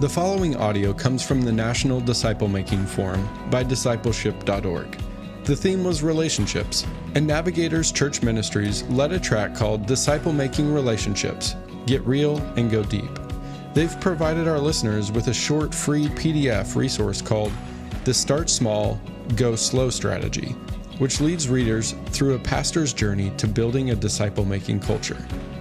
The following audio comes from the National Disciple Making Forum by discipleship.org. The theme was relationships, and Navigators Church Ministries led a track called Disciple Making Relationships, Get Real and Go Deep. They've provided our listeners with a short free PDF resource called The Start Small, Go Slow Strategy, which leads readers through a pastor's journey to building a disciple-making culture.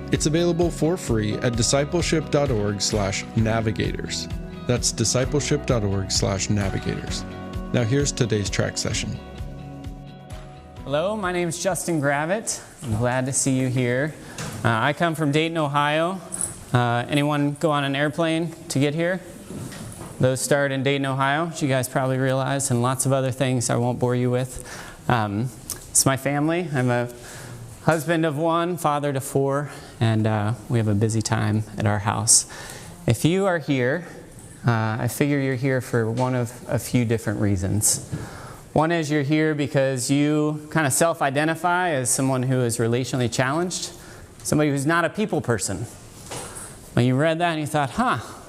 It's available for free at discipleship.org/navigators. That's discipleship.org/navigators. Now here's today's track session. Hello, my name is Justin Gravitt. I'm glad to see you here. I come from Dayton, Ohio. Anyone go on an airplane to get here? Those start in Dayton, Ohio, which you guys probably realize, and lots of other things I won't bore you with. It's my family. I'm a husband of one, father to four, and we have a busy time at our house. If you are here, I figure you're here for one of a few different reasons. One is you're here because you kind of self-identify as someone who is relationally challenged, somebody who's not a people person. When you read that and you thought,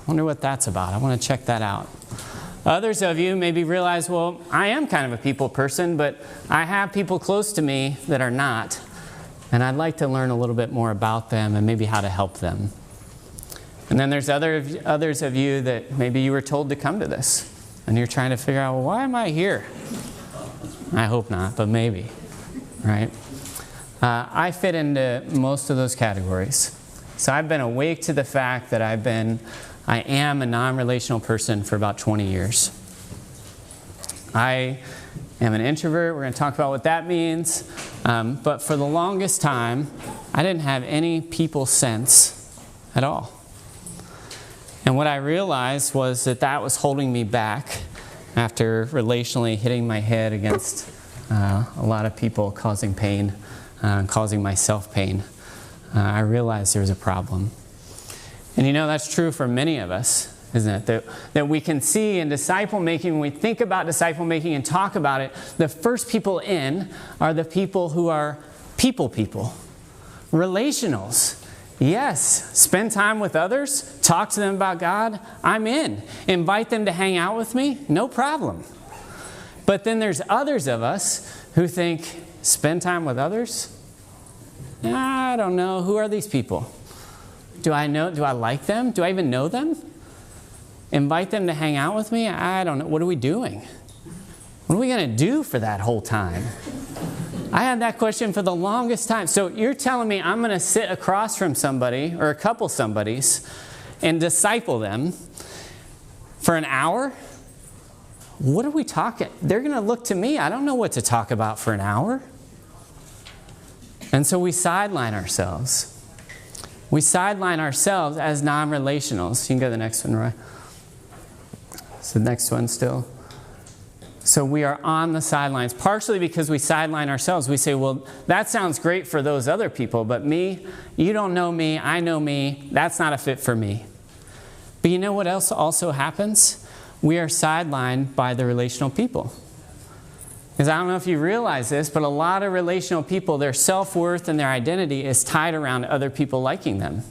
wonder what that's about. I want to check that out. Others of you maybe realize, well, I am kind of a people person, but I have people close to me that are not. And I'd like to learn a little bit more about them and maybe how to help them. And then there's others of you that maybe you were told to come to this. And you're trying to figure out, well, why am I here? I hope not, but maybe, right? I fit into most of those categories. So I've been awake to the fact that I am a non-relational person for about 20 years. I am an introvert. We're going to talk about what that means. But for the longest time, I didn't have any people sense at all. And what I realized was that was holding me back after relationally hitting my head against a lot of people, causing pain, causing myself pain. I realized there was a problem. And you know, that's true for many of us, isn't it? That we can see in disciple making, when we think about disciple making and talk about it, the first people in are the people who are people. Relationals. Yes, spend time with others, talk to them about God, I'm in. Invite them to hang out with me, no problem. But then there's others of us who think, spend time with others? I don't know, who are these people? Do I like them? Do I even know them? Invite them to hang out with me? I don't know, what are we doing? What are we going to do for that whole time? I had that question for the longest time. So you're telling me I'm going to sit across from somebody or a couple somebodies and disciple them for an hour? What are we talking? They're going to look to me. I don't know what to talk about for an hour. And so we sideline ourselves. We sideline ourselves as non-relationals. You can go to the next one, Roy. So the next one still. So we are on the sidelines, partially because we sideline ourselves. We say, well, that sounds great for those other people, but me, you don't know me, I know me, that's not a fit for me. But you know what else also happens? We are sidelined by the relational people. Because I don't know if you realize this, but a lot of relational people, their self-worth and their identity is tied around other people liking them.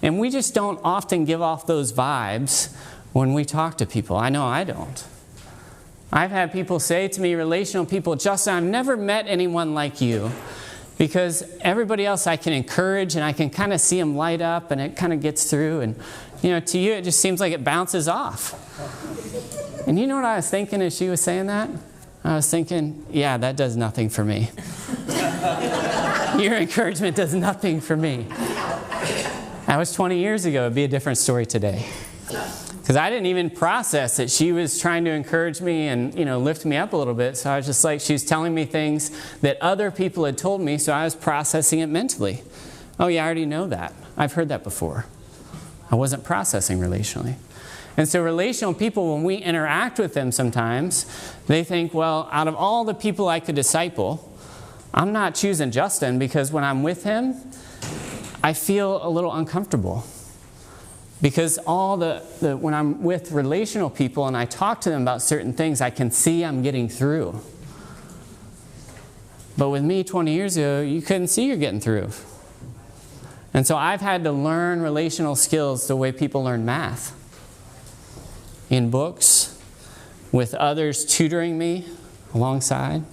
And we just don't often give off those vibes when we talk to people. I know I don't. I've had people say to me, relational people, Justin, I've never met anyone like you, because everybody else I can encourage and I can kind of see them light up and it kind of gets through. And, you know, to you it just seems like it bounces off. And you know what I was thinking as she was saying that? I was thinking, yeah, that does nothing for me. Your encouragement does nothing for me. That was 20 years ago. It'd be a different story today. Because I didn't even process that she was trying to encourage me and, lift me up a little bit. So I was just like, she was telling me things that other people had told me, so I was processing it mentally. Oh yeah, I already know that. I've heard that before. I wasn't processing relationally. And so relational people, when we interact with them sometimes, they think, well, out of all the people I could disciple, I'm not choosing Justin because when I'm with him, I feel a little uncomfortable. Because when I'm with relational people and I talk to them about certain things, I can see I'm getting through. But with me 20 years ago, you couldn't see you're getting through. And so I've had to learn relational skills the way people learn math. in books, with others tutoring me alongside.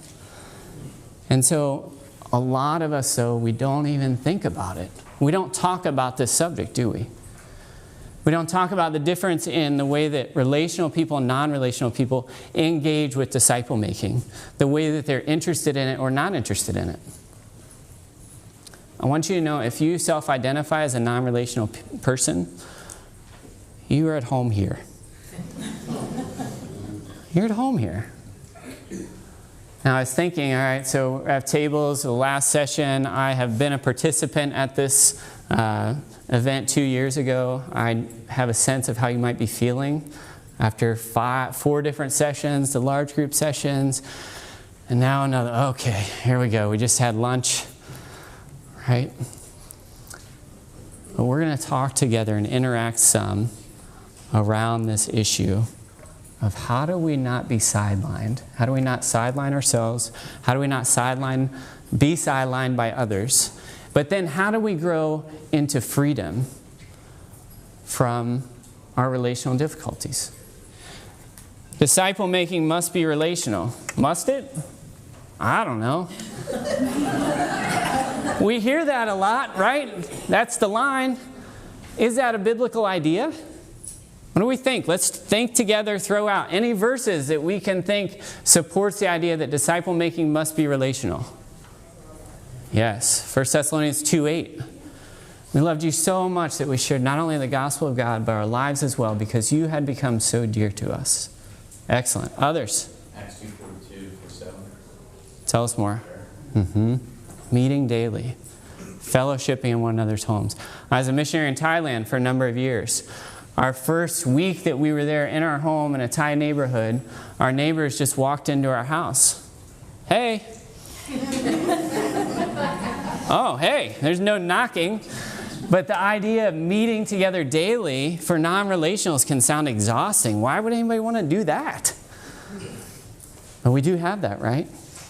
And so a lot of us, though, we don't even think about it. We don't talk about this subject, do we? We don't talk about the difference in the way that relational people and non-relational people engage with disciple making, the way that they're interested in it or not interested in it. I want you to know, if you self-identify as a non-relational person, you are at home here. You're at home here. Now, I was thinking, all right, so we have tables. The last session, I have been a participant at this event 2 years ago. I have a sense of how you might be feeling after 4 different sessions, the large group sessions, and now another. Okay, here we go. We just had lunch, right? But we're going to talk together and interact some around this issue of how do we not be sidelined? How do we not sideline ourselves? How do we not be sidelined by others? But then how do we grow into freedom from our relational difficulties? Disciple making must be relational. Must it? I don't know. We hear that a lot, right? That's the line. Is that a biblical idea? What do we think? Let's think together, throw out any verses that we can think supports the idea that disciple making must be relational. Yes, 1 Thessalonians 2:8. We loved you so much that we shared not only the gospel of God, but our lives as well, because you had become so dear to us. Excellent. Others? Acts 2:42-47. Tell us more. Meeting daily. Fellowshipping in one another's homes. I was a missionary in Thailand for a number of years. Our first week that we were there in our home in a Thai neighborhood, our neighbors just walked into our house. Hey. Oh, hey. There's no knocking. But the idea of meeting together daily for non-relationals can sound exhausting. Why would anybody want to do that? But we do have that, right?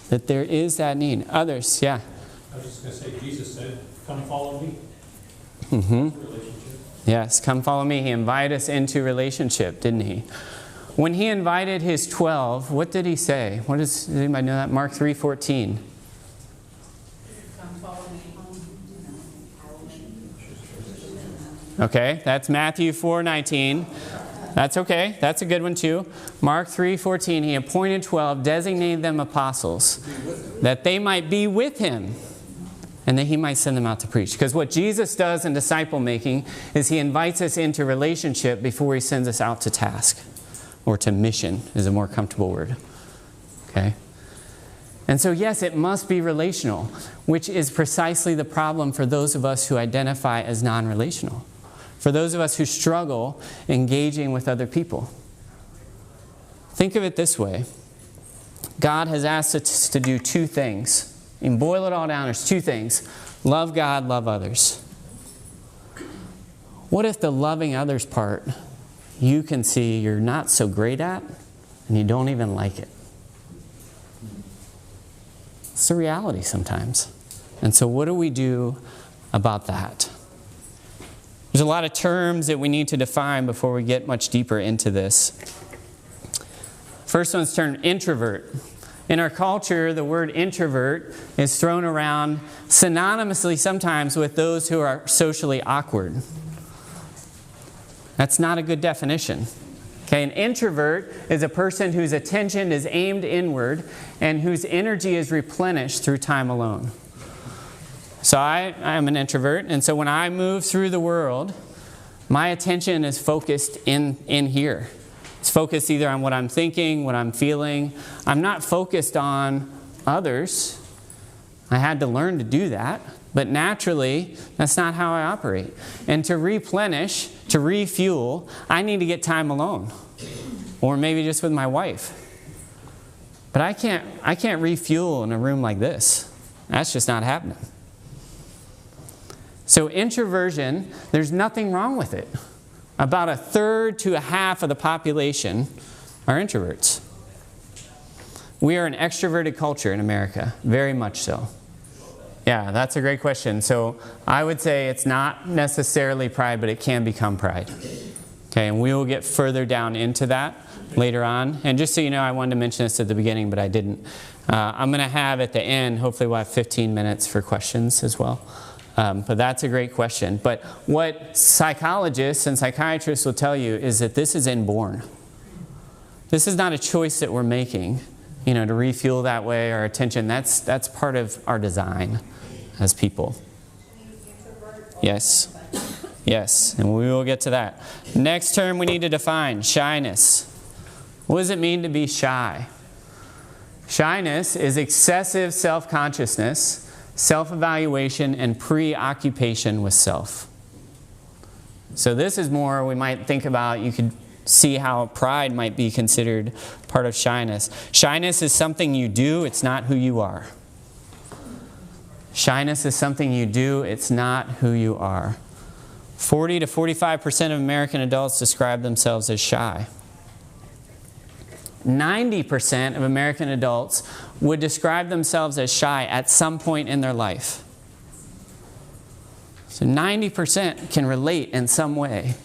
That there is that need. Others, yeah. I was just going to say, Jesus said, come follow me. Yes, come follow me. He invited us into relationship, didn't he? When he invited his 12, what did he say? Does anybody know that? Mark 3:14. Come follow me. Okay, that's Matthew 4:19. That's okay. That's a good one too. Mark 3:14. He appointed 12, designated them apostles, that they might be with him, and that he might send them out to preach. Because what Jesus does in disciple making is he invites us into relationship before he sends us out to task. Or to mission is a more comfortable word. Okay? And so yes, it must be relational, which is precisely the problem for those of us who identify as non-relational. For those of us who struggle engaging with other people. Think of it this way. God has asked us to do 2 things. You can boil it all down, there's 2 things. Love God, love others. What if the loving others part you can see you're not so great at and you don't even like it? It's the reality sometimes. And so what do we do about that? There's a lot of terms that we need to define before we get much deeper into this. First one's term introvert. In our culture, the word introvert is thrown around synonymously sometimes with those who are socially awkward. That's not a good definition. Okay, an introvert is a person whose attention is aimed inward and whose energy is replenished through time alone. So I'm an introvert, and so when I move through the world, my attention is focused in here. It's focused either on what I'm thinking, what I'm feeling. I'm not focused on others. I had to learn to do that. But naturally, that's not how I operate. And to replenish, to refuel, I need to get time alone. Or maybe just with my wife. But I can't refuel in a room like this. That's just not happening. So introversion, there's nothing wrong with it. About 1/3 to 1/2 of the population are introverts. We are an extroverted culture in America, very much so. Yeah, that's a great question. So I would say it's not necessarily pride, but it can become pride. Okay, and we will get further down into that later on. And just so you know, I wanted to mention this at the beginning, but I didn't. I'm going to have at the end, hopefully we'll have 15 minutes for questions as well. But that's a great question. But what psychologists and psychiatrists will tell you is that this is inborn. This is not a choice that we're making, to refuel that way our attention. That's part of our design as people. Yes. Yes, and we will get to that. Next term we need to define, shyness. What does it mean to be shy? Shyness is excessive self-consciousness, self-evaluation, and preoccupation with self. So this is more we might think about, you could see how pride might be considered part of shyness. Shyness is something you do, it's not who you are. Shyness is something you do, it's not who you are. 40 to 45% of American adults describe themselves as shy. 90% of American adults would describe themselves as shy at some point in their life. So 90% can relate in some way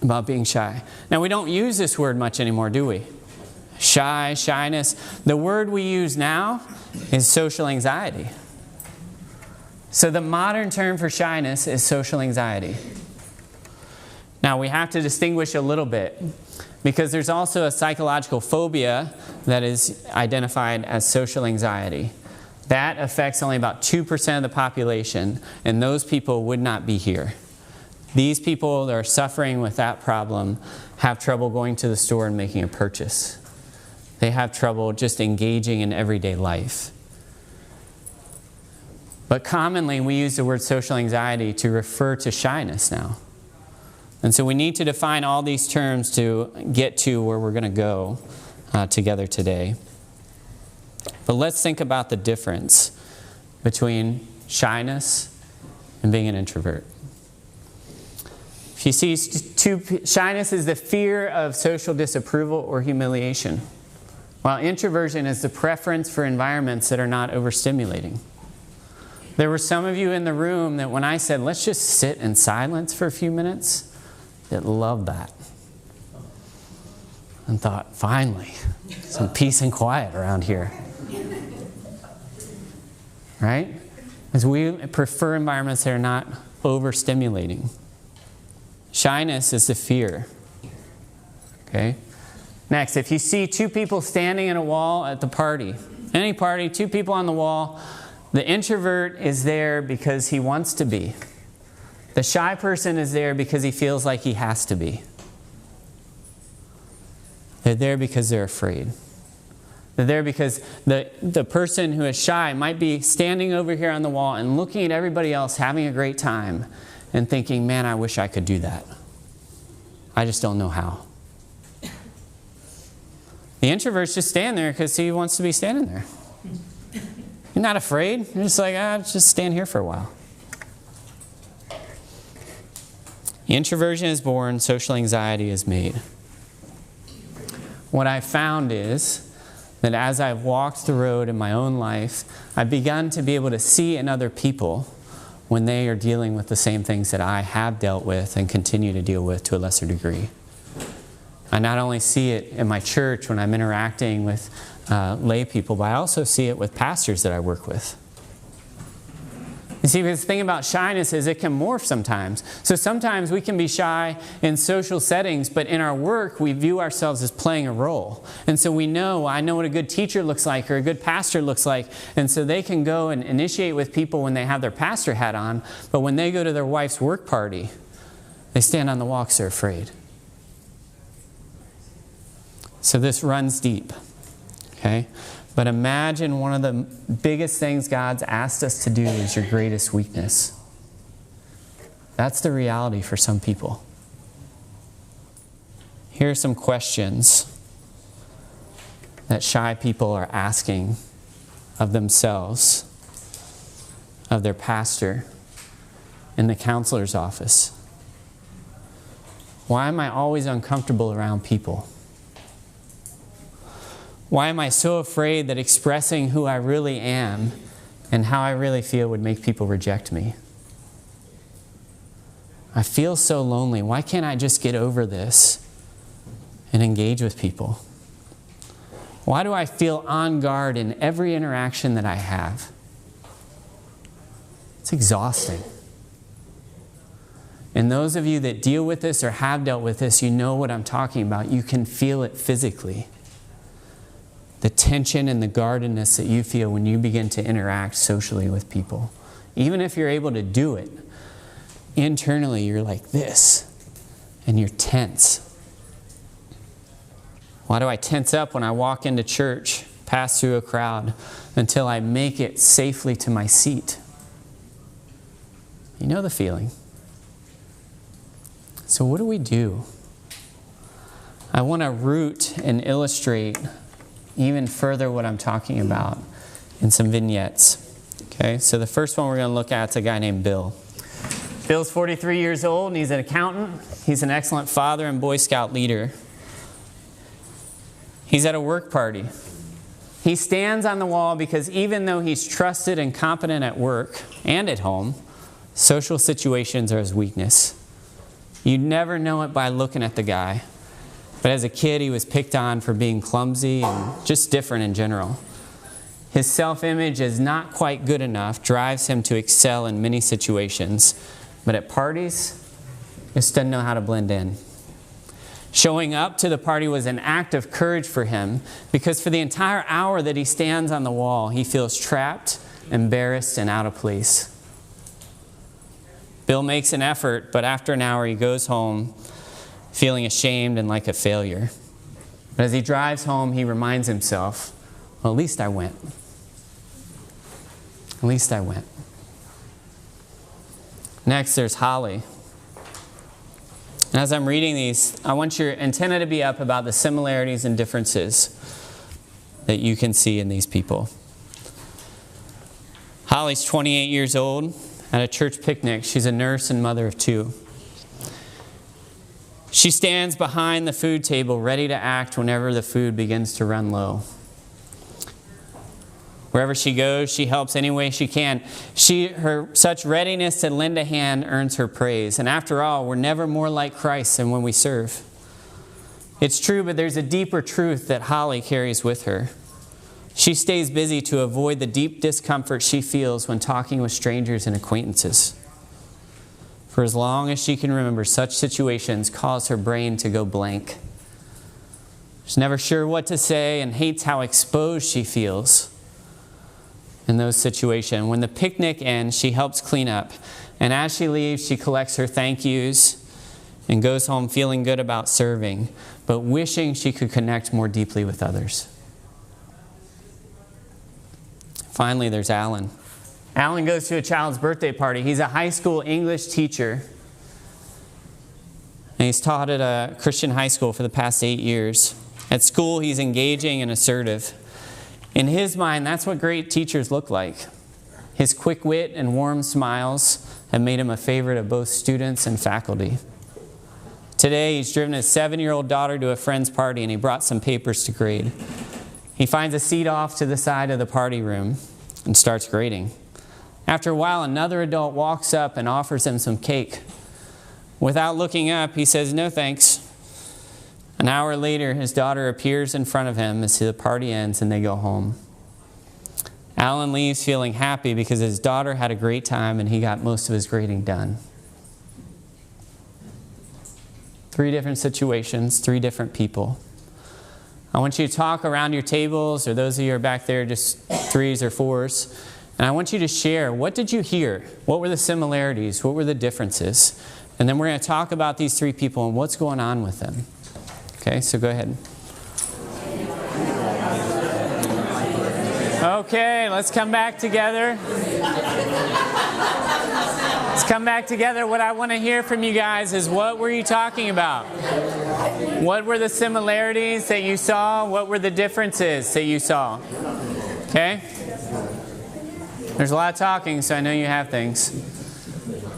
about being shy. Now, we don't use this word much anymore, do we? Shy, shyness. The word we use now is social anxiety. So the modern term for shyness is social anxiety. Now, we have to distinguish a little bit, because there's also a psychological phobia that is identified as social anxiety. That affects only about 2% of the population, and those people would not be here. These people that are suffering with that problem have trouble going to the store and making a purchase. They have trouble just engaging in everyday life. But commonly, we use the word social anxiety to refer to shyness now. And so we need to define all these terms to get to where we're going to go together today. But let's think about the difference between shyness and being an introvert. If you see, shyness is the fear of social disapproval or humiliation, while introversion is the preference for environments that are not overstimulating. There were some of you in the room that when I said, let's just sit in silence for a few minutes, that loved that. And thought, finally, some peace and quiet around here. Right? Because we prefer environments that are not overstimulating. Shyness is the fear. Okay? Next, if you see two people standing at a wall at the party, any party, two people on the wall, the introvert is there because he wants to be. The shy person is there because he feels like he has to be. They're there because they're afraid. They're there because the person who is shy might be standing over here on the wall and looking at everybody else having a great time and thinking, man, I wish I could do that. I just don't know how. The introvert's just standing there because he wants to be standing there. You're not afraid. You're just like, just stand here for a while. Introversion is born, social anxiety is made. What I've found is that as I've walked the road in my own life, I've begun to be able to see in other people when they are dealing with the same things that I have dealt with and continue to deal with to a lesser degree. I not only see it in my church when I'm interacting with lay people, but I also see it with pastors that I work with. You see, the thing about shyness is it can morph sometimes. So sometimes we can be shy in social settings, but in our work we view ourselves as playing a role. And so I know what a good teacher looks like or a good pastor looks like. And so they can go and initiate with people when they have their pastor hat on, but when they go to their wife's work party, they stand on the wall because they're afraid. So this runs deep. Okay? But imagine one of the biggest things God's asked us to do is your greatest weakness. That's the reality for some people. Here are some questions that shy people are asking of themselves, of their pastor, in the counselor's office. Why am I always uncomfortable around people? Why am I so afraid that expressing who I really am and how I really feel would make people reject me? I feel so lonely. Why can't I just get over this and engage with people? Why do I feel on guard in every interaction that I have? It's exhausting. And those of you that deal with this or have dealt with this, you know what I'm talking about. You can feel it physically. The tension and the guardedness that you feel when you begin to interact socially with people. Even if you're able to do it, internally you're like this, and you're tense. Why do I tense up when I walk into church, pass through a crowd, until I make it safely to my seat? You know the feeling. So what do we do? I want to root and illustrate even further what I'm talking about in some vignettes. Okay, so the first one we're going to look at is a guy named Bill. Bill's 43 years old and he's an accountant. He's an excellent father and Boy Scout leader. He's at a work party. He stands on the wall because even though he's trusted and competent at work and at home, social situations are his weakness. You never know it by looking at the guy. But as a kid, he was picked on for being clumsy and just different in general. His self-image is not quite good enough, drives him to excel in many situations. But at parties, just doesn't know how to blend in. Showing up to the party was an act of courage for him because for the entire hour that he stands on the wall, he feels trapped, embarrassed, and out of place. Bill makes an effort, but after an hour he goes home feeling ashamed and like a failure. But as he drives home, he reminds himself, well, at least I went. At least I went. Next, there's Holly. And as I'm reading these, I want your antenna to be up about the similarities and differences that you can see in these people. Holly's 28 years old. At a church picnic, she's a nurse and mother of 2. She stands behind the food table, ready to act whenever the food begins to run low. Wherever she goes, she helps any way she can. Her such readiness to lend a hand earns her praise. And after all, we're never more like Christ than when we serve. It's true, but there's a deeper truth that Holly carries with her. She stays busy to avoid the deep discomfort she feels when talking with strangers and acquaintances. For as long as she can remember, such situations cause her brain to go blank. She's never sure what to say and hates how exposed she feels in those situations. When the picnic ends, she helps clean up. And as she leaves, she collects her thank yous and goes home feeling good about serving, but wishing she could connect more deeply with others. Finally, there's Alan. Alan goes to a child's birthday party. He's a high school English teacher. And he's taught at a Christian high school for the past 8 years. At school, he's engaging and assertive. In his mind, that's what great teachers look like. His quick wit and warm smiles have made him a favorite of both students and faculty. Today, he's driven his 7-year-old daughter to a friend's party and he brought some papers to grade. He finds a seat off to the side of the party room and starts grading. After a while, another adult walks up and offers him some cake. Without looking up, he says, "No thanks." An hour later, his daughter appears in front of him as the party ends and they go home. Alan leaves feeling happy because his daughter had a great time and he got most of his grading done. 3 different situations, 3 different people. I want you to talk around your tables, or those of you who are back there, just 3s or 4s. And I want you to share, what did you hear? What were the similarities? What were the differences? And then we're going to talk about these 3 people and what's going on with them. Okay, so go ahead. Okay, let's come back together. Let's come back together. What I want to hear from you guys is, what were you talking about? What were the similarities that you saw? What were the differences that you saw? Okay? There's a lot of talking, so I know you have things.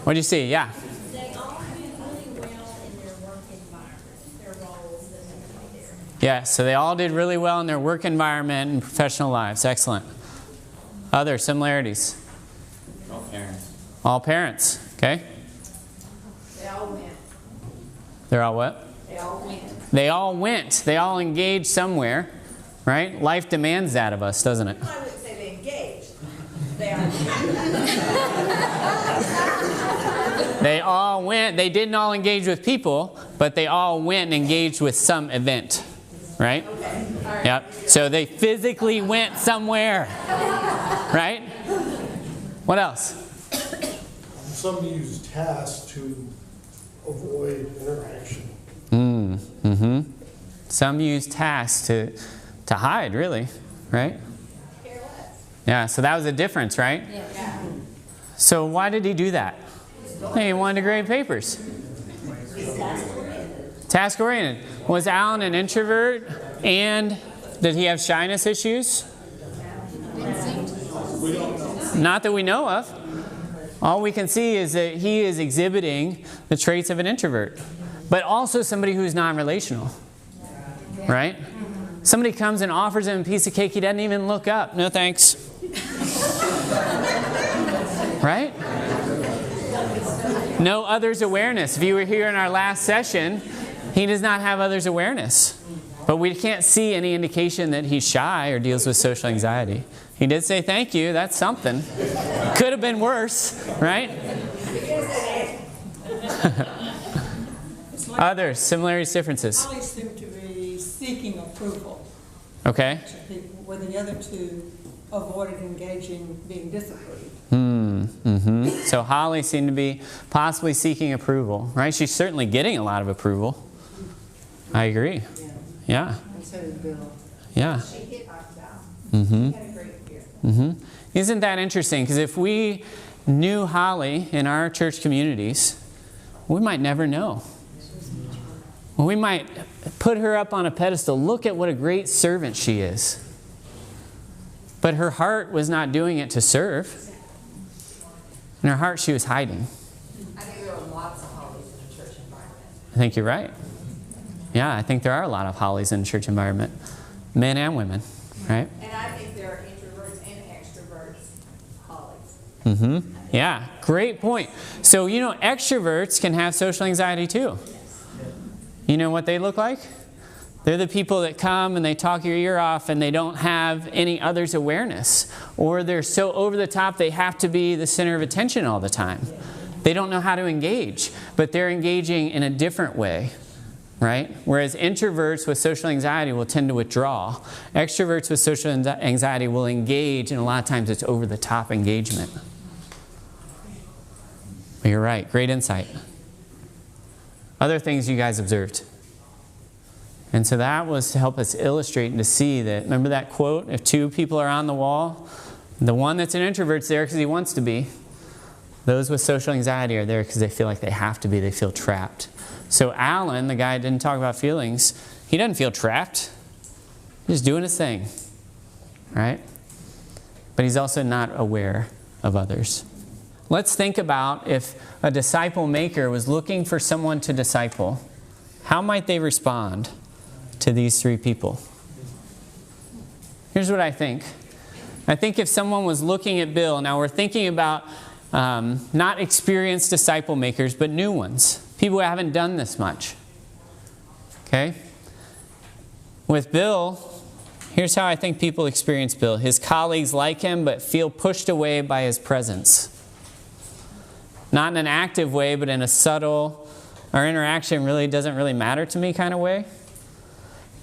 What did you see? Yeah? They all did really well in their work environment, their roles that they played there. Yeah, so they all did really well in their work environment and professional lives. Excellent. Other similarities? All parents. All parents. Okay? They all went. They're all what? They all went. They all went. They all engaged somewhere, right? Life demands that of us, doesn't it? I wouldn't say they engaged. They all They all went. They didn't all engage with people, but they all went and engaged with some event, right? Okay. All right. Yep. So they physically went somewhere, right? What else? Some use tasks to avoid interaction. Some use tasks to hide, really, right? Yeah, so that was a difference, right? Yeah. So why did he do that? Hey, he wanted to grade papers. Task-oriented. Was Alan an introvert? And did he have shyness issues? Not that we know of. All we can see is that he is exhibiting the traits of an introvert, but also somebody who's non-relational, right? Somebody comes and offers him a piece of cake, he doesn't even look up. No thanks. Right? No others awareness. If you were here in our last session, he does not have others awareness. But we can't see any indication that he's shy or deals with social anxiety. He did say thank you. That's something. Could have been worse, right? Others, similarities, differences. Holly seemed to be seeking approval. Okay. Where the other two avoided engaging, being disapproved. So Holly seemed to be possibly seeking approval, right? She's certainly getting a lot of approval. I agree. Yeah. And so did Bill. Yeah. She hit our job. She had a great year. Isn't that interesting? Because if we knew Holly in our church communities, we might never know. We might put her up on a pedestal. Look at what a great servant she is. But her heart was not doing it to serve. In her heart, she was hiding. I think there are lots of Hollies in a church environment. I think you're right. Yeah, I think there are a lot of Hollies in a church environment. Men and women, right? And I think there are introverts and extroverts Hollies. Yeah, great point. So, extroverts can have social anxiety too. You know what they look like? They're the people that come and they talk your ear off and they don't have any others awareness. Or they're so over the top they have to be the center of attention all the time. They don't know how to engage, but they're engaging in a different way, right? Whereas introverts with social anxiety will tend to withdraw. Extroverts with social anxiety will engage, and a lot of times it's over the top engagement. But you're right, great insight. Other things you guys observed. And so that was to help us illustrate and to see that, remember that quote, if two people are on the wall, the one that's an introvert's there because he wants to be. Those with social anxiety are there because they feel like they have to be, they feel trapped. So Alan, the guy who didn't talk about feelings, he doesn't feel trapped. He's just doing his thing, right? But he's also not aware of others. Let's think about if a disciple maker was looking for someone to disciple, how might they respond to these three people? Here's what I think. I think if someone was looking at Bill, now we're thinking about not experienced disciple makers, but new ones. People who haven't done this much. Okay? With Bill, here's how I think people experience Bill. His colleagues like him, but feel pushed away by his presence. Not in an active way, but in a subtle, our interaction really doesn't really matter to me kind of way.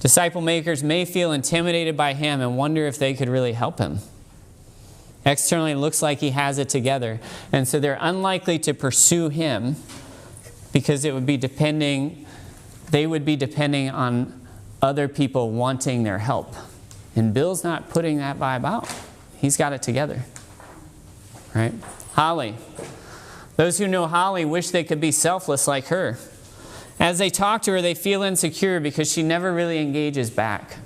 Disciple makers may feel intimidated by him and wonder if they could really help him. Externally, it looks like he has it together. And so they're unlikely to pursue him because they would be depending on other people wanting their help. And Bill's not putting that vibe out. He's got it together. Right? Holly. Those who know Holly wish they could be selfless like her. As they talk to her, they feel insecure because she never really engages back.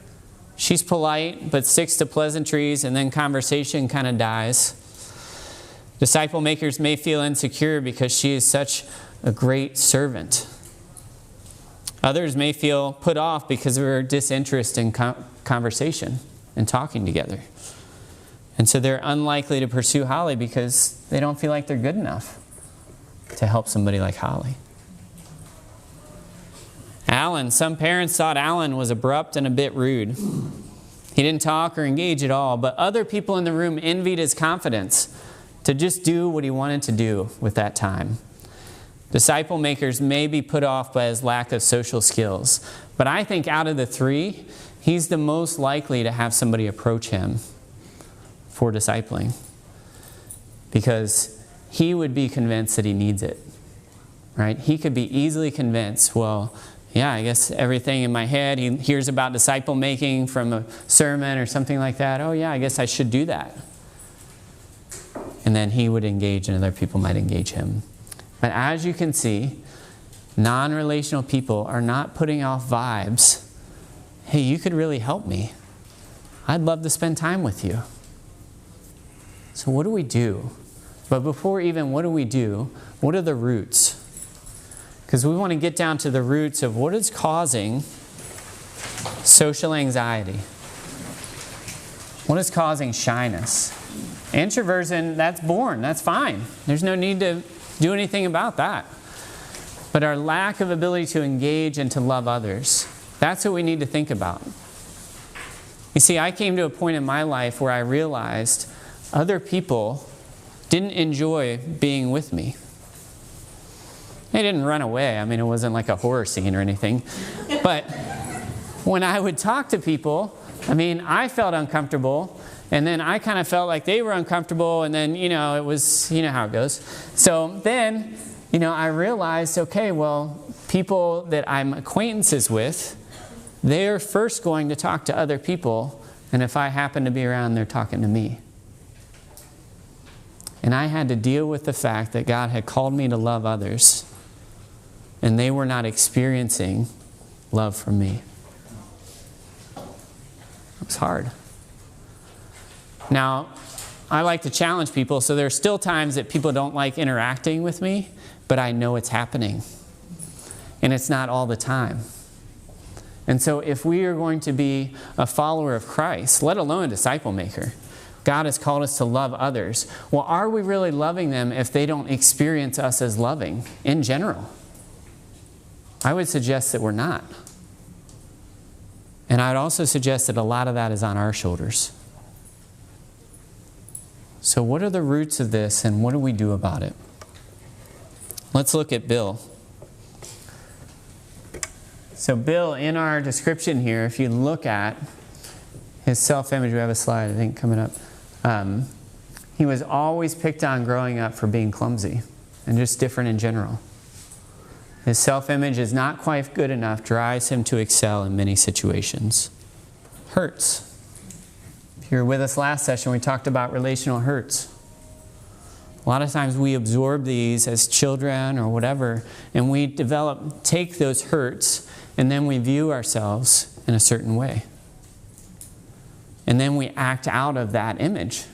She's polite, but sticks to pleasantries, and then conversation kind of dies. Disciple makers may feel insecure because she is such a great servant. Others may feel put off because of her disinterest in conversation and talking together. And so they're unlikely to pursue Holly because they don't feel like they're good enough to help somebody like Holly. Alan, some parents thought Alan was abrupt and a bit rude. He didn't talk or engage at all, but other people in the room envied his confidence to just do what he wanted to do with that time. Disciple makers may be put off by his lack of social skills, but I think out of the three, he's the most likely to have somebody approach him for discipling, because he would be convinced that he needs it, right? He could be easily convinced, well, yeah, I guess everything in my head, he hears about disciple making from a sermon or something like that. Oh yeah, I guess I should do that. And then he would engage and other people might engage him. But as you can see, non-relational people are not putting off vibes. Hey, you could really help me. I'd love to spend time with you. So what do we do? But before even what do we do, what are the roots? Because we want to get down to the roots of what is causing social anxiety. What is causing shyness? Introversion, that's born, that's fine. There's no need to do anything about that. But our lack of ability to engage and to love others, that's what we need to think about. You see, I came to a point in my life where I realized other people didn't enjoy being with me. They didn't run away. I mean, it wasn't like a horror scene or anything. But when I would talk to people, I mean, I felt uncomfortable. And then I kind of felt like they were uncomfortable. And then, it was, how it goes. So then, I realized, okay, well, people that I'm acquaintances with, they're first going to talk to other people. And if I happen to be around, they're talking to me. And I had to deal with the fact that God had called me to love others. And they were not experiencing love from me. It was hard. Now, I like to challenge people, so there are still times that people don't like interacting with me, but I know it's happening. And it's not all the time. And so if we are going to be a follower of Christ, let alone a disciple maker, God has called us to love others. Well, are we really loving them if they don't experience us as loving in general? I would suggest that we're not. And I would also suggest that a lot of that is on our shoulders. So what are the roots of this and what do we do about it? Let's look at Bill. So Bill, in our description here, if you look at his self-image, we have a slide, I think, coming up. He was always picked on growing up for being clumsy and just different in general. His self-image is not quite good enough, drives him to excel in many situations. Hurts. If you were with us last session, we talked about relational hurts. A lot of times we absorb these as children or whatever, and we take those hurts, and then we view ourselves in a certain way. And then we act out of that image.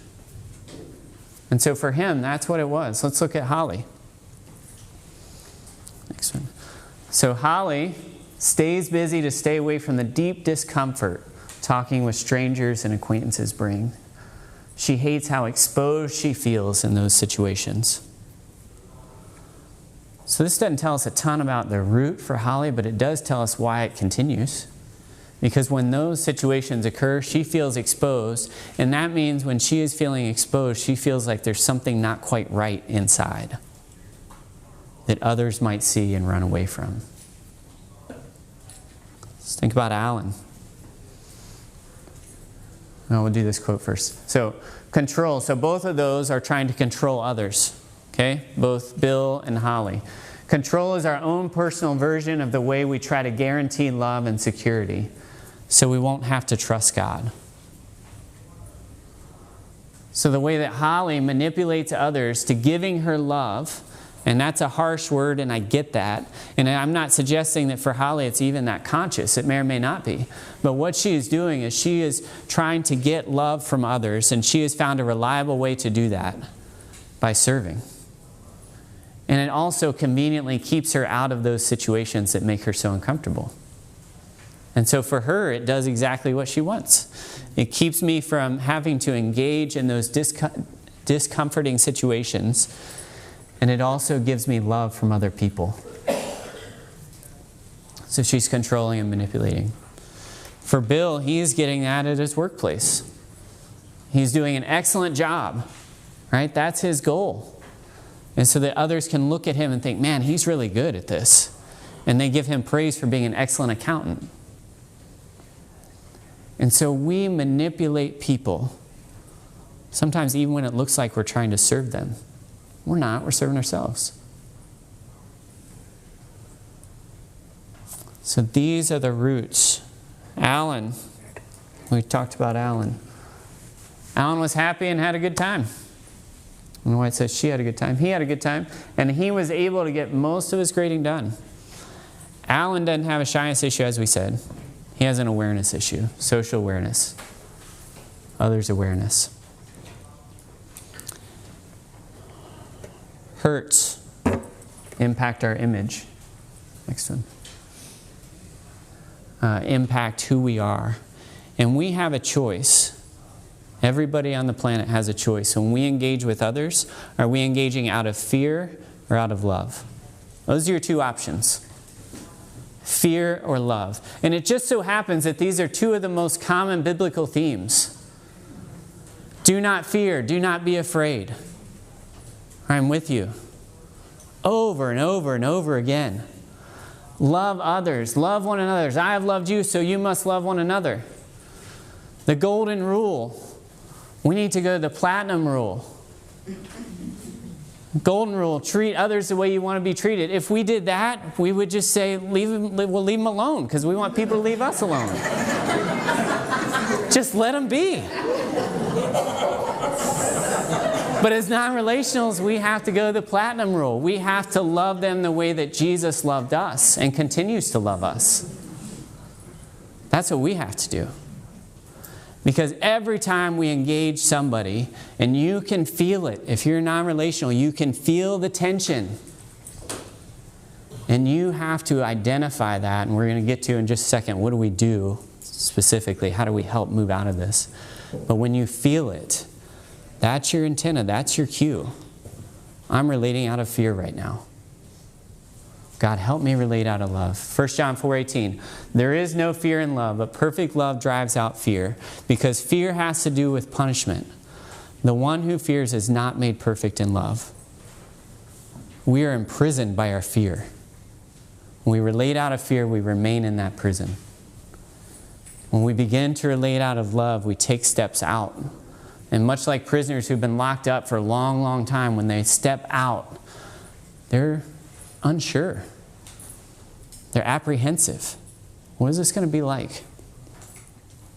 And so for him, that's what it was. Let's look at Holly. Next one. So Holly stays busy to stay away from the deep discomfort talking with strangers and acquaintances bring. She hates how exposed she feels in those situations. So this doesn't tell us a ton about the root for Holly, but it does tell us why it continues. Because when those situations occur, she feels exposed. And that means when she is feeling exposed, she feels like there's something not quite right inside that others might see and run away from. Let's think about Alan. No, we'll do this quote first. So, control. So both of those are trying to control others. Okay? Both Bill and Holly. Control is our own personal version of the way we try to guarantee love and security, so we won't have to trust God. So the way that Holly manipulates others to giving her love, and that's a harsh word, and I get that. And I'm not suggesting that for Holly it's even that conscious. It may or may not be. But what she is doing is she is trying to get love from others, and she has found a reliable way to do that by serving. And it also conveniently keeps her out of those situations that make her so uncomfortable. And so for her, it does exactly what she wants. It keeps me from having to engage in those discomforting situations. And it also gives me love from other people. So she's controlling and manipulating. For Bill, he's getting that at his workplace. He's doing an excellent job, right? That's his goal. And so that others can look at him and think, man, he's really good at this. And they give him praise for being an excellent accountant. And so we manipulate people, sometimes even when it looks like we're trying to serve them. We're not, we're serving ourselves. So these are the roots. Alan, we talked about Alan. Alan was happy and had a good time. I don't know why it says she had a good time. He had a good time, and he was able to get most of his grading done. Alan doesn't have a shyness issue, as we said. He has an awareness issue, social awareness, others' awareness. Hurts impact our image. Next one. Impact who we are. And we have a choice. Everybody on the planet has a choice. When we engage with others, are we engaging out of fear or out of love? Those are your two options. Fear or love. And it just so happens that these are two of the most common biblical themes. Do not fear. Do not be afraid. I'm with you. Over and over and over again. Love others. Love one another. As I have loved you, so you must love one another. The golden rule. We need to go to the platinum rule. Golden rule, treat others the way you want to be treated. If we did that, we would just say, we'll leave them alone, because we want people to leave us alone. Just let them be. But as non-relationals, we have to go to the platinum rule. We have to love them the way that Jesus loved us and continues to love us. That's what we have to do. Because every time we engage somebody, and you can feel it, if you're non-relational, you can feel the tension. And you have to identify that, and we're going to get to in just a second, what do we do specifically? How do we help move out of this? But when you feel it, that's your antenna, that's your cue. I'm relating out of fear right now. God, help me relate out of love. 1 John 4:18. There is no fear in love, but perfect love drives out fear, because fear has to do with punishment. The one who fears is not made perfect in love. We are imprisoned by our fear. When we relate out of fear, we remain in that prison. When we begin to relate out of love, we take steps out. And much like prisoners who've been locked up for a long, long time, when they step out, they're unsure. They're apprehensive. What is this going to be like?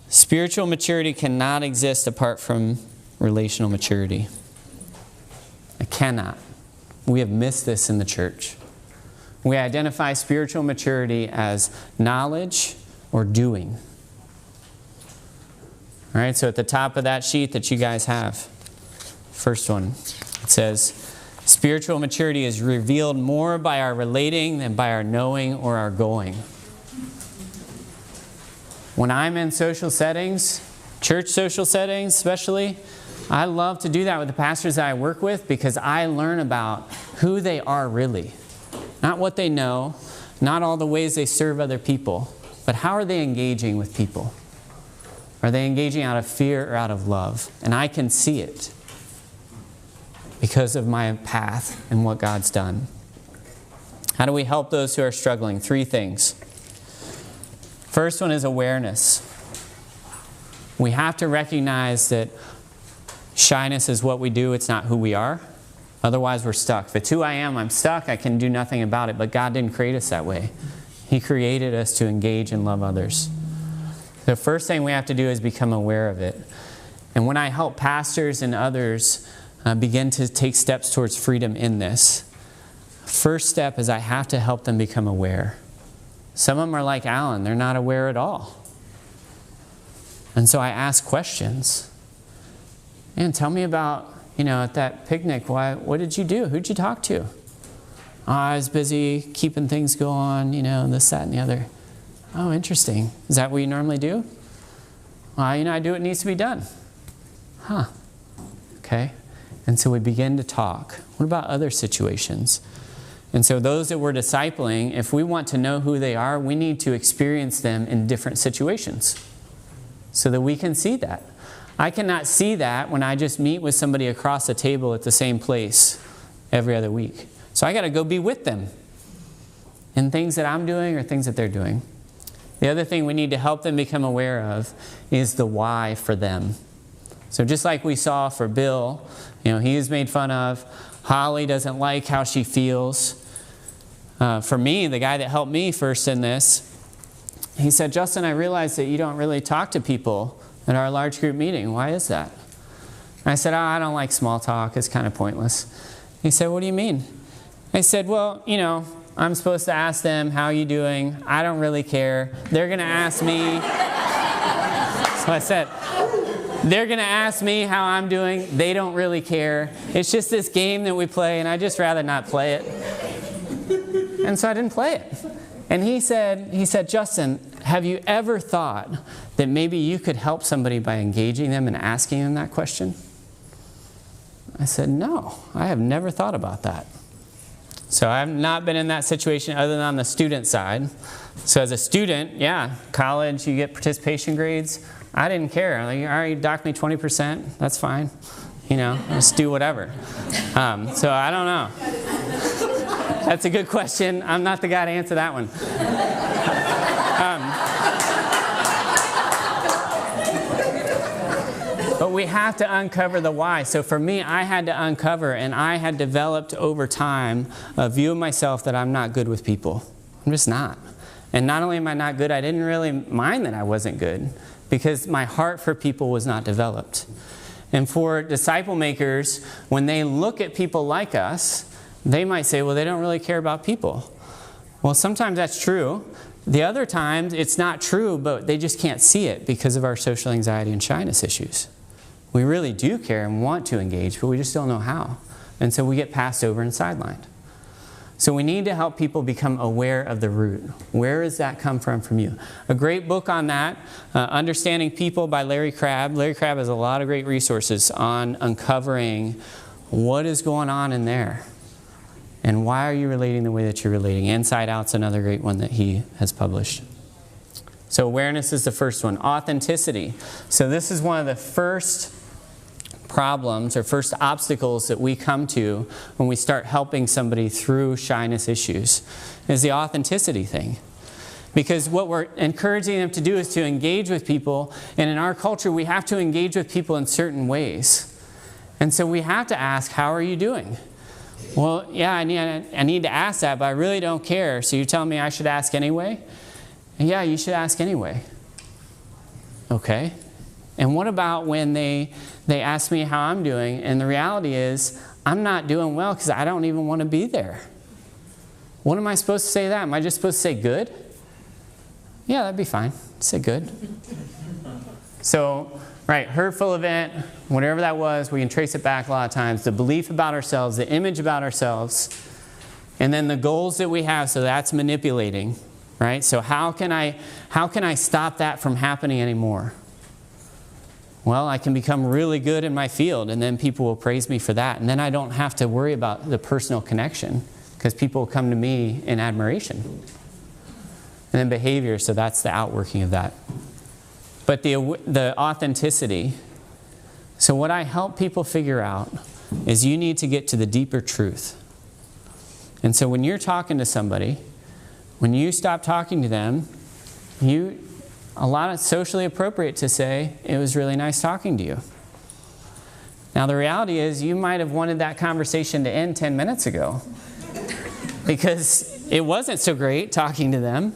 Spiritual maturity cannot exist apart from relational maturity. It cannot. We have missed this in the church. We identify spiritual maturity as knowledge or doing. All right, so at the top of that sheet that you guys have, first one, it says, spiritual maturity is revealed more by our relating than by our knowing or our going. When I'm in social settings, church social settings especially, I love to do that with the pastors that I work with, because I learn about who they are really. Not what they know, not all the ways they serve other people, but how are they engaging with people? Are they engaging out of fear or out of love? And I can see it because of my path and what God's done. How do we help those who are struggling? 3 things. First one is awareness. We have to recognize that shyness is what we do, it's not who we are. Otherwise, we're stuck. If it's who I am, I'm stuck, I can do nothing about it. But God didn't create us that way. He created us to engage and love others. The first thing we have to do is become aware of it. And when I help pastors and others begin to take steps towards freedom in this, first step is I have to help them become aware. Some of them are like Alan, they're not aware at all. And so I ask questions. And tell me about, at that picnic, what did you do? Who'd you talk to? Oh, I was busy keeping things going, this, that, and the other. Oh, interesting. Is that what you normally do? I do what needs to be done. Huh. Okay. And so we begin to talk. What about other situations? And so those that we're discipling, if we want to know who they are, we need to experience them in different situations so that we can see that. I cannot see that when I just meet with somebody across the table at the same place every other week. So I got to go be with them in things that I'm doing or things that they're doing. The other thing we need to help them become aware of is the why for them. So just like we saw for Bill, he is made fun of. Holly doesn't like how she feels. For me, the guy that helped me first in this, he said, Justin, I realize that you don't really talk to people at our large group meeting. Why is that? And I said, I don't like small talk. It's kind of pointless. He said, what do you mean? I said, well, I'm supposed to ask them, how are you doing? I don't really care. They're going to ask me. So I said, they're going to ask me how I'm doing. They don't really care. It's just this game that we play, and I'd just rather not play it. And so I didn't play it. And he said, Justin, have you ever thought that maybe you could help somebody by engaging them and asking them that question? I said, no, I have never thought about that. So I've not been in that situation other than on the student side. So as a student, college, you get participation grades. I didn't care. I'm like, all right, you dock me 20%. That's fine. Just do whatever. So I don't know. That's a good question. I'm not the guy to answer that one. But we have to uncover the why. So for me, I had to uncover, and I had developed over time a view of myself that I'm not good with people. I'm just not. And not only am I not good, I didn't really mind that I wasn't good because my heart for people was not developed. And for disciple makers, when they look at people like us, they might say, well, they don't really care about people. Well, sometimes that's true. The other times, it's not true, but they just can't see it because of our social anxiety and shyness issues. We really do care and want to engage, but we just don't know how. And so we get passed over and sidelined. So we need to help people become aware of the root. Where does that come from you? A great book on that, Understanding People by Larry Crabb. Larry Crabb has a lot of great resources on uncovering what is going on in there. And why are you relating the way that you're relating? Inside Out's another great one that he has published. So awareness is the first one. Authenticity. So this is one of the first problems or first obstacles that we come to when we start helping somebody through shyness issues is the authenticity thing. Because what we're encouraging them to do is to engage with people, and in our culture we have to engage with people in certain ways. And so we have to ask, how are you doing? Well, yeah, I need to ask that, but I really don't care. So you're telling me I should ask anyway? Yeah, you should ask anyway. Okay. And what about when they ask me how I'm doing, and the reality is I'm not doing well because I don't even want to be there? What am I supposed to say to that? Am I just supposed to say good? Yeah, that'd be fine. Say good. So, right, hurtful event, whatever that was, we can trace it back a lot of times. The belief about ourselves, the image about ourselves, and then the goals that we have, so that's manipulating, right? So how can I stop that from happening anymore? Well, I can become really good in my field, and then people will praise me for that. And then I don't have to worry about the personal connection because people will come to me in admiration. And then behavior, so that's the outworking of that. But the authenticity, so what I help people figure out is you need to get to the deeper truth. And so when you're talking to somebody, when you stop talking to them, a lot of socially appropriate to say, it was really nice talking to you. Now the reality is you might have wanted that conversation to end 10 minutes ago because it wasn't so great talking to them.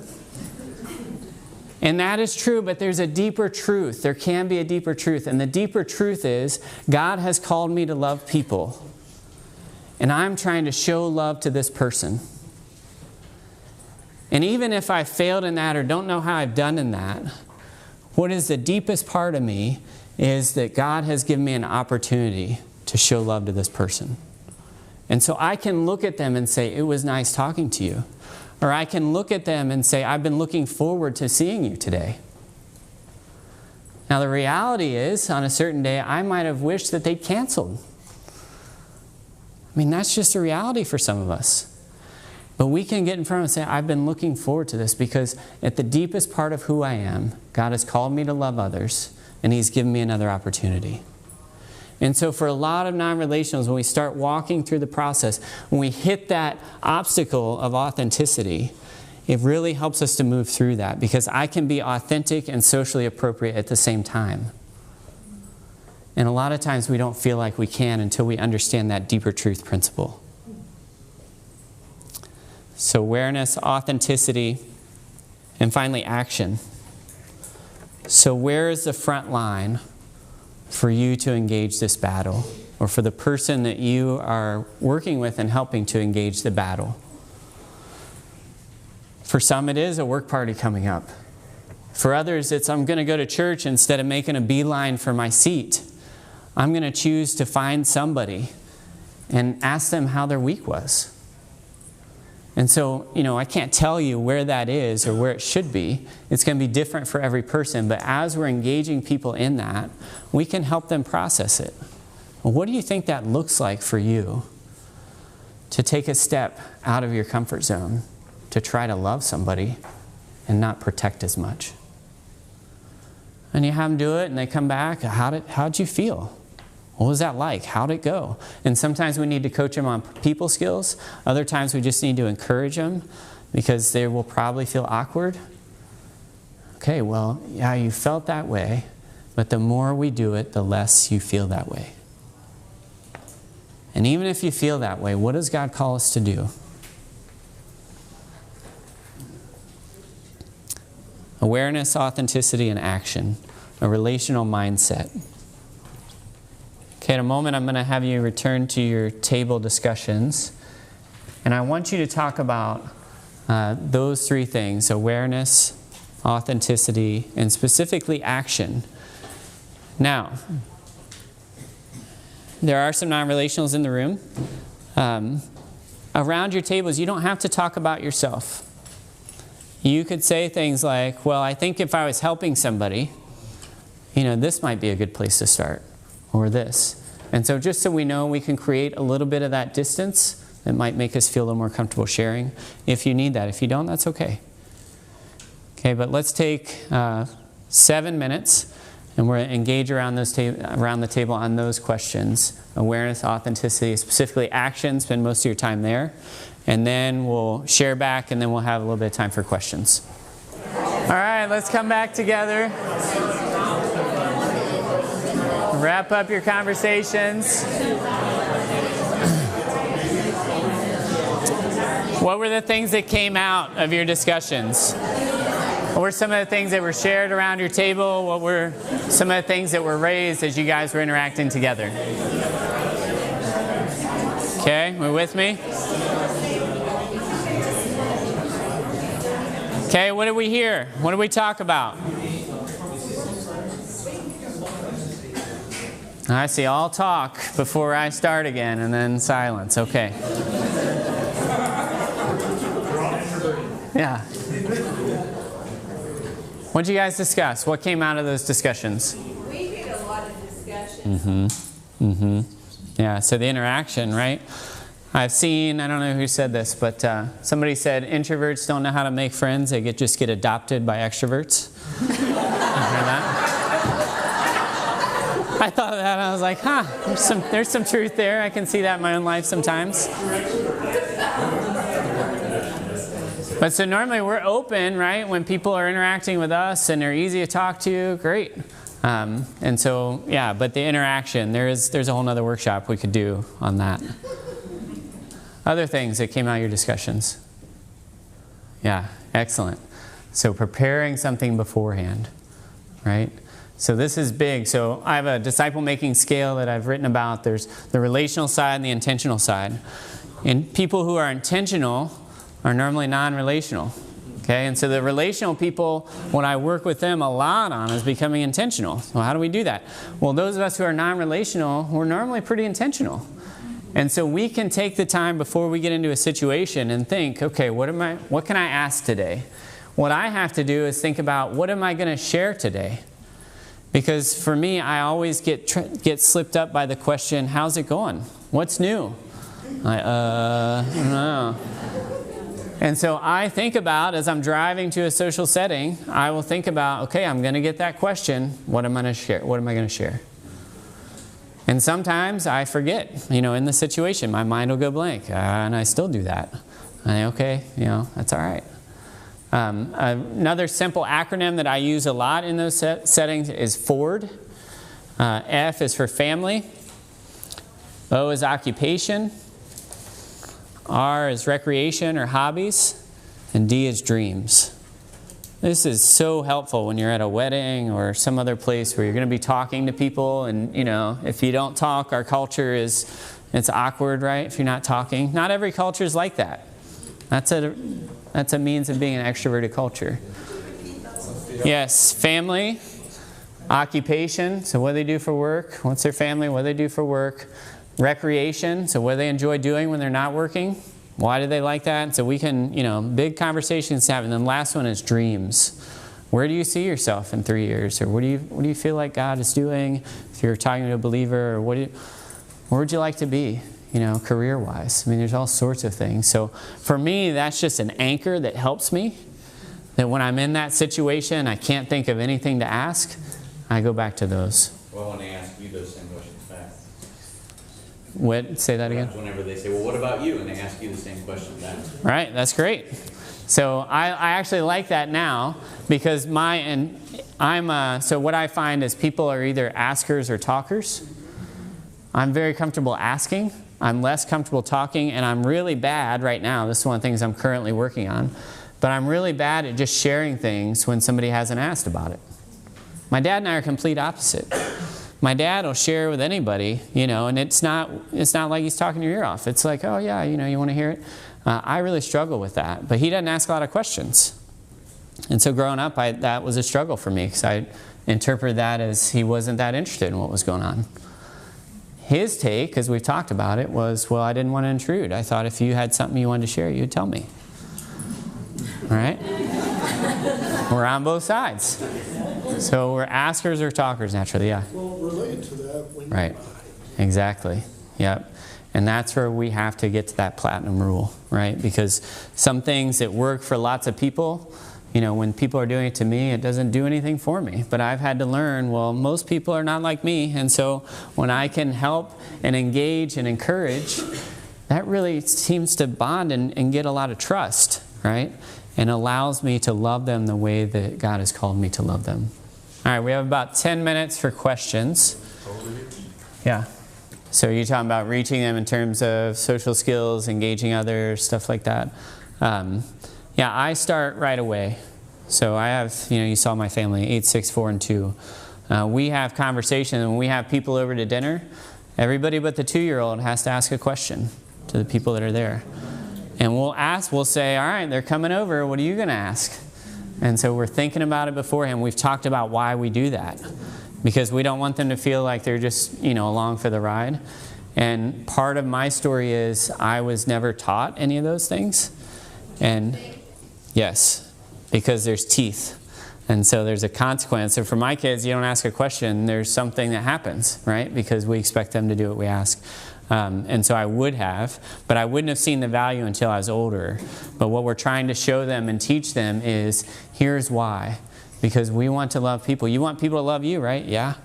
And that is true, but there's a deeper truth. There can be a deeper truth. And the deeper truth is God has called me to love people. And I'm trying to show love to this person. And even if I failed in that or don't know how I've done in that, what is the deepest part of me is that God has given me an opportunity to show love to this person. And so I can look at them and say, it was nice talking to you. Or I can look at them and say, I've been looking forward to seeing you today. Now the reality is, on a certain day, I might have wished that they'd canceled. I mean, that's just a reality for some of us. But we can get in front and say, I've been looking forward to this because at the deepest part of who I am, God has called me to love others, and He's given me another opportunity. And so for a lot of non-relationals, when we start walking through the process, when we hit that obstacle of authenticity, it really helps us to move through that because I can be authentic and socially appropriate at the same time. And a lot of times we don't feel like we can until we understand that deeper truth principle. So awareness, authenticity, and finally action. So where is the front line for you to engage this battle, or for the person that you are working with and helping to engage the battle? For some, it is a work party coming up. For others, it's I'm going to go to church instead of making a beeline for my seat. I'm going to choose to find somebody and ask them how their week was. And so, I can't tell you where that is or where it should be. It's going to be different for every person. But as we're engaging people in that, we can help them process it. Well, what do you think that looks like for you to take a step out of your comfort zone to try to love somebody and not protect as much? And you have them do it and they come back. How'd you feel? What was that like? How'd it go? And sometimes we need to coach them on people skills. Other times we just need to encourage them because they will probably feel awkward. Okay, well, yeah, you felt that way, but the more we do it, the less you feel that way. And even if you feel that way, what does God call us to do? Awareness, authenticity, and action. A relational mindset. Okay, in a moment I'm going to have you return to your table discussions. And I want you to talk about those three things: awareness, authenticity, and specifically action. Now, there are some non-relationals in the room. Around your tables, you don't have to talk about yourself. You could say things like, well, I think if I was helping somebody, this might be a good place to start. Or this. And so just so we know, we can create a little bit of that distance that might make us feel a little more comfortable sharing. If you need that. If you don't, that's okay. Okay, but let's take 7 minutes and we're going to engage around the table on those questions. Awareness, authenticity, specifically action. Spend most of your time there. And then we'll share back and then we'll have a little bit of time for questions. All right, let's come back together. Wrap up your conversations. What were the things that came out of your discussions? What were some of the things that were shared around your table? What were some of the things that were raised as you guys were interacting together? Okay, we're with me? Okay, what did we hear? What did we talk about? I see, all talk before I start again, and then silence. Okay. Yeah. What did you guys discuss? What came out of those discussions? We did a lot of discussion. Yeah, so the interaction, right? I've seen, I don't know who said this, but somebody said introverts don't know how to make friends. They just get adopted by extroverts. You heard that? I thought of that and I was like, there's some truth there. I can see that in my own life sometimes. But so normally we're open, right? When people are interacting with us and they're easy to talk to, great. And so, yeah, but the interaction, there's a whole other workshop we could do on that. Other things that came out of your discussions? Yeah, excellent. So preparing something beforehand, right? So this is big. So I have a disciple-making scale that I've written about. There's the relational side and the intentional side. And people who are intentional are normally non-relational. Okay, and so the relational people, what I work with them a lot on is becoming intentional. So how do we do that? Well, those of us who are non-relational, we're normally pretty intentional. And so we can take the time before we get into a situation and think, okay, what can I ask today? What I have to do is think about, what am I going to share today? Because for me, I always get slipped up by the question, how's it going? What's new? I don't know. And so I think about, as I'm driving to a social setting, I will think about, okay, I'm going to get that question. What am I going to share? What am I going to share? And sometimes I forget, in the situation, my mind will go blank. And I still do that. Okay, that's all right. Another simple acronym that I use a lot in those settings is FORD. F is for family. O is occupation. R is recreation or hobbies. And D is dreams. This is so helpful when you're at a wedding or some other place where you're going to be talking to people. And, if you don't talk, our culture it's awkward, right? If you're not talking. Not every culture is like that. That's a means of being an extroverted culture. Yes, family, occupation, so what do they do for work? What's their family? What do they do for work? Recreation, so what do they enjoy doing when they're not working? Why do they like that? So we can, big conversations to have. And then last one is dreams. Where do you see yourself in 3 years? Or what do you feel like God is doing? If you're talking to a believer, or where would you like to be? Career-wise. There's all sorts of things. So for me, that's just an anchor that helps me. That when I'm in that situation, I can't think of anything to ask, I go back to those. Well, when they ask you those same questions back. What? Say that again? Whenever they say, well, what about you? And they ask you the same question back. Right, that's great. So I actually like that now because so what I find is people are either askers or talkers. I'm very comfortable asking. I'm less comfortable talking, and I'm really bad right now. This is one of the things I'm currently working on. But I'm really bad at just sharing things when somebody hasn't asked about it. My dad and I are complete opposite. My dad will share with anybody, and it's not like he's talking your ear off. It's like, oh yeah, you want to hear it? I really struggle with that. But he doesn't ask a lot of questions. And so growing up, that was a struggle for me because I interpreted that as he wasn't that interested in what was going on. His take, because we've talked about it, was, well, I didn't want to intrude. I thought if you had something you wanted to share, you'd tell me. All right? We're on both sides. So we're askers or talkers naturally, yeah. Well, related to that, when right. Exactly. Yep. And that's where we have to get to that platinum rule, right? Because some things that work for lots of people, when people are doing it to me, it doesn't do anything for me. But I've had to learn, well, most people are not like me. And so when I can help and engage and encourage, that really seems to bond and get a lot of trust, right? And allows me to love them the way that God has called me to love them. All right, we have about 10 minutes for questions. Yeah. So you're talking about reaching them in terms of social skills, engaging others, stuff like that. Yeah, I start right away. So I have, you saw my family, 8, 6, 4, and 2. We have conversation, and when we have people over to dinner, everybody but the 2-year-old has to ask a question to the people that are there. And we'll say, all right, they're coming over, what are you going to ask? And so we're thinking about it beforehand. We've talked about why we do that. Because we don't want them to feel like they're just, along for the ride. And part of my story is I was never taught any of those things. And yes, because there's teeth. And so there's a consequence. So for my kids, you don't ask a question, there's something that happens, right? Because we expect them to do what we ask. And so I would have, but I wouldn't have seen the value until I was older. But what we're trying to show them and teach them is, here's why. Because we want to love people. You want people to love you, right? Yeah.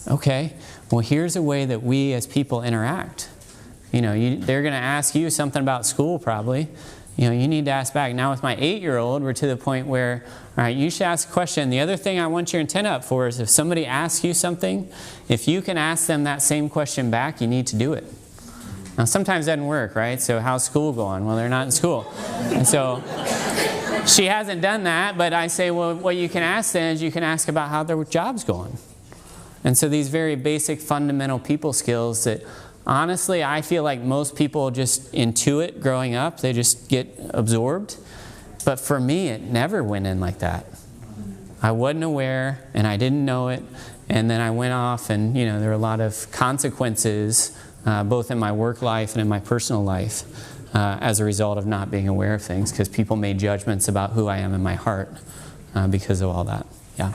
Okay. Well, here's a way that we as people interact. They're going to ask you something about school probably. You need to ask back. Now with my 8-year-old, we're to the point where, all right, you should ask a question. The other thing I want your antenna up for is if somebody asks you something, if you can ask them that same question back, you need to do it. Now sometimes that doesn't work, right? So how's school going? Well, they're not in school. And so she hasn't done that, but I say, well, what you can ask then is you can ask about how their job's going. And so these very basic fundamental people skills that honestly, I feel like most people just intuit growing up. They just get absorbed. But for me, it never went in like that. I wasn't aware, and I didn't know it. And then I went off, and there were a lot of consequences, both in my work life and in my personal life, as a result of not being aware of things, because people made judgments about who I am in my heart because of all that. Yeah.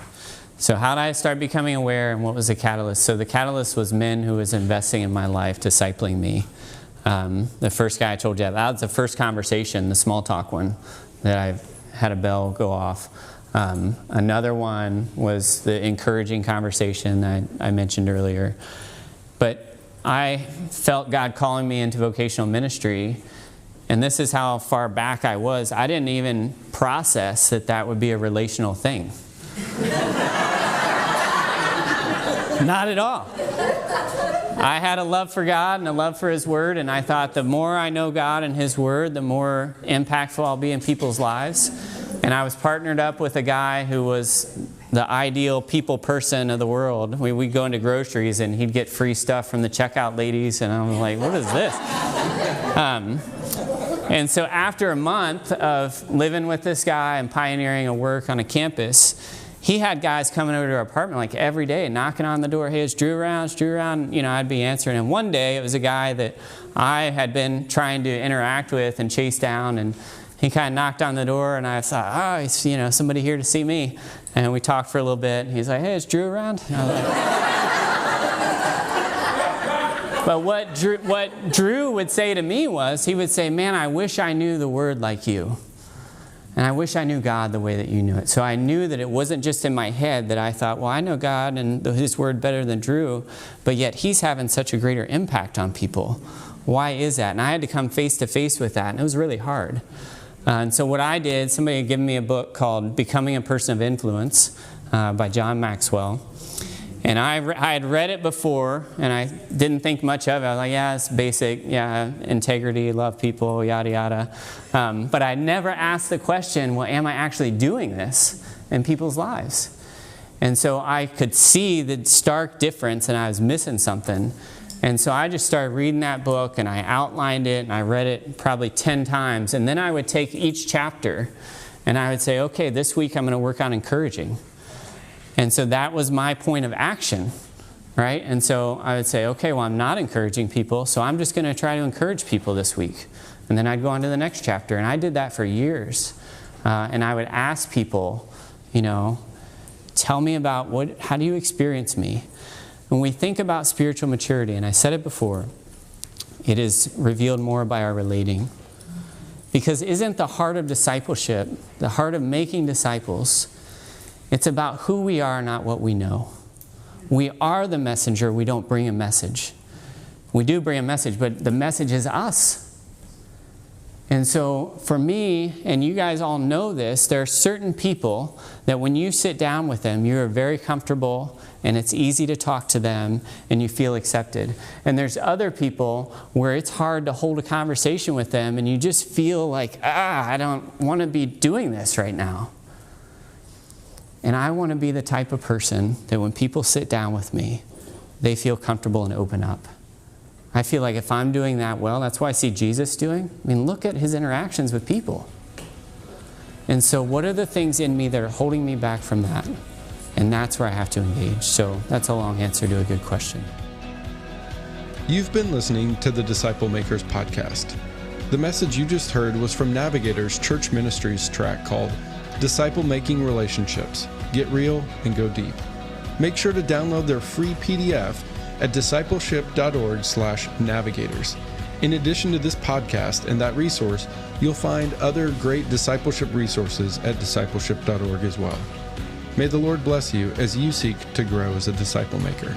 So how did I start becoming aware, and what was the catalyst? So the catalyst was men who was investing in my life, discipling me. The first guy I told you, that was the first conversation, the small talk one, that I had a bell go off. Another one was the encouraging conversation that I mentioned earlier. But I felt God calling me into vocational ministry, and this is how far back I was. I didn't even process that that would be a relational thing. Not at all. I had a love for God and a love for His Word, and I thought the more I know God and His Word, the more impactful I'll be in people's lives. And I was partnered up with a guy who was the ideal people person of the world. We'd go into groceries, and he'd get free stuff from the checkout ladies, and I was like, what is this? And so after a month of living with this guy and pioneering a work on a campus, he had guys coming over to our apartment like every day, knocking on the door. Hey, is Drew around? Is Drew around? You know, I'd be answering. And one day, it was a guy that I had been trying to interact with and chase down. And he kind of knocked on the door, and I thought, oh, it's, you know, somebody here to see me. And we talked for a little bit. And he's like, hey, is Drew around? And I was like, but what Drew would say to me was, he would say, man, I wish I knew the Word like you. And I wish I knew God the way that you knew it. So I knew that it wasn't just in my head that I thought, well, I know God and His Word better than Drew, but yet he's having such a greater impact on people. Why is that? And I had to come face to face with that, and it was really hard. And so what I did, somebody had given me a book called Becoming a Person of Influence by John Maxwell. And I had read it before, and I didn't think much of it. I was like, yeah, it's basic, yeah, integrity, love people, yada, yada. But I never asked the question, well, am I actually doing this in people's lives? And so I could see the stark difference, and I was missing something. And so I just started reading that book, and I outlined it, and I read it probably 10 times. And then I would take each chapter, and I would say, okay, this week I'm going to work on encouraging. And so that was my point of action, right? And so I would say, okay, well, I'm not encouraging people, so I'm just going to try to encourage people this week. And then I'd go on to the next chapter. And I did that for years. And I would ask people, you know, tell me about how do you experience me? When we think about spiritual maturity, and I said it before, it is revealed more by our relating. Because isn't the heart of discipleship, the heart of making disciples, it's about who we are, not what we know. We are the messenger. We don't bring a message. We do bring a message, but the message is us. And so for me, and you guys all know this, there are certain people that when you sit down with them, you're very comfortable and it's easy to talk to them and you feel accepted. And there's other people where it's hard to hold a conversation with them and you just feel like, I don't want to be doing this right now. And I want to be the type of person that when people sit down with me, they feel comfortable and open up. I feel like if I'm doing that well, that's what I see Jesus doing. I mean, look at His interactions with people. And so what are the things in me that are holding me back from that? And that's where I have to engage. So that's a long answer to a good question. You've been listening to the Disciple Makers podcast. The message you just heard was from Navigator's Church Ministries track called Disciple Making Relationships. Get real and go deep. Make sure to download their free PDF at discipleship.org/navigators. In addition to this podcast and that resource, you'll find other great discipleship resources at discipleship.org as well. May the Lord bless you as you seek to grow as a disciple maker.